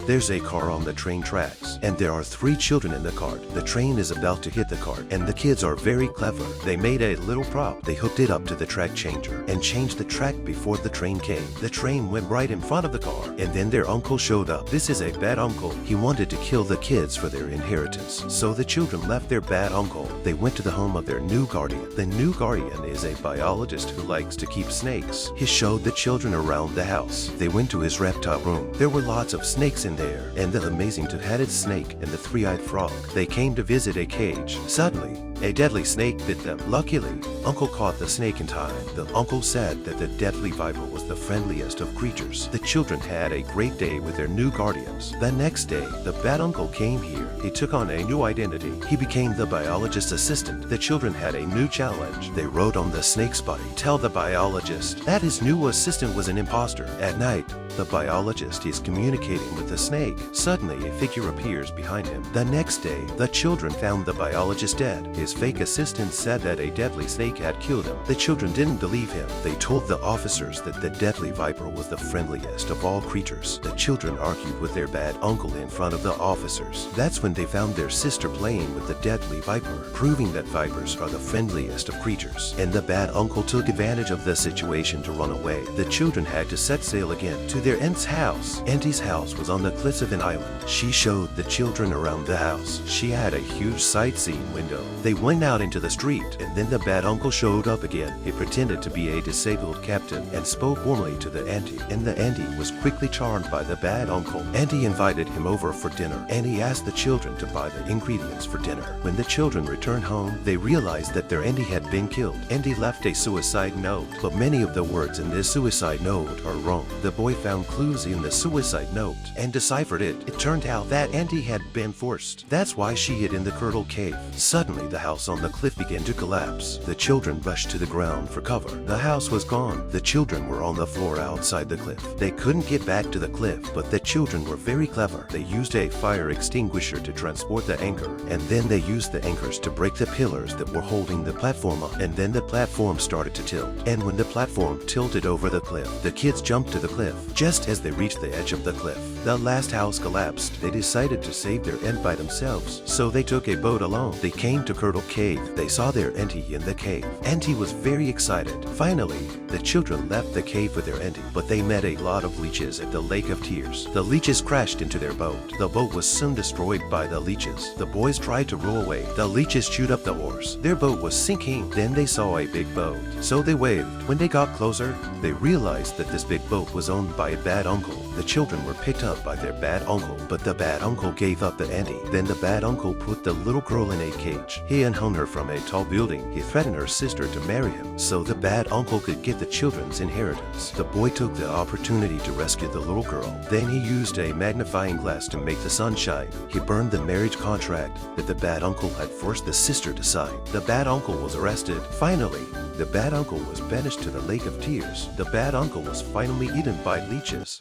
There's a car on the train tracks, and there are 3 children in the cart. The train is about to hit the cart, and the kids are very clever. They made a little prop. They hooked it up to the track changer and changed the track before the train came. The train went right in front of the car, and then their uncle showed up. This is a bad uncle. He wanted to kill the kids for their inheritance. So the children left their bad uncle. They went to the home of their new guardian. The new guardian is a biologist who likes to keep snakes. He showed the children around the house. They went to his reptile room. There were lots of snakes in there, and the amazing two-headed snake and the three-eyed frog. They came to visit a cage. Suddenly, a deadly snake bit them. Luckily, Uncle caught the snake in time. The uncle said that the deadly viper was the friendliest of creatures. The children had a great day with their new guardians. The next day, the bad uncle came here. He took on a new identity. He became the biologist's assistant. The children had a new challenge. They wrote on the snake's body, "Tell the biologist that his new assistant was an imposter." At night, the biologist is communicating with the snake. Suddenly, a figure appears behind him. The next day, the children found the biologist dead. His fake assistant said that a deadly snake had killed him. The children didn't believe him. They told the officers that the deadly viper was the friendliest of all creatures. The children argued with their bad uncle in front of the officers. That's when they found their sister playing with the deadly viper, proving that vipers are the friendliest of creatures. And the bad uncle took advantage of the situation to run away. The children had to set sail again to their aunt's house. Auntie's house was on the cliffs of an island. She showed the children around the house. She had a huge sightseeing window. They went out into the street, and then the bad uncle showed up again. He pretended to be a disabled captain and spoke warmly to the auntie, and the auntie was quickly charmed by the bad uncle. Auntie invited him over for dinner, and he asked the children to buy the ingredients for dinner. When the children returned home, they realized that their auntie had been killed. Auntie left a suicide note, but many of the words in this suicide note are wrong. The boy found clues in the suicide note and deciphered it. It turned out that auntie had been forced. That's why she hid in the Curdle Cave. Suddenly, the house on the cliff began to collapse. The children rushed to the ground for cover. The house was gone. The children were on the floor outside the cliff. They couldn't get back to the cliff, but the children were very clever. They used a fire extinguisher to transport the anchor, and then they used the anchors to break the pillars that were holding the platform up, and then the platform started to tilt. And when the platform tilted over the cliff, the kids jumped to the cliff. Just as they reached the edge of the cliff, the last house collapsed. They decided to save their aunt by themselves, so they took a boat alone. They came to Curdle Cave. They saw their auntie in the cave. Auntie was very excited. Finally, the children left the cave with their auntie, but they met a lot of leeches at the Lake of Tears. The leeches crashed into their boat. The boat was soon destroyed by the leeches. The boys tried to row away. The leeches chewed up the oars. Their boat was sinking. Then they saw a big boat, so they waved. When they got closer, they realized that this big boat was owned by a bad uncle. The children were picked up by their bad uncle, but the bad uncle gave up the auntie. Then the bad uncle put the little girl in a cage. He hung her from a tall building. He threatened her sister to marry him, so the bad uncle could get the children's inheritance. The boy took the opportunity to rescue the little girl. Then he used a magnifying glass to make the sun shine. He burned the marriage contract that the bad uncle had forced the sister to sign. The bad uncle was arrested. Finally, the bad uncle was banished to the Lake of Tears. The bad uncle was finally eaten by leeches.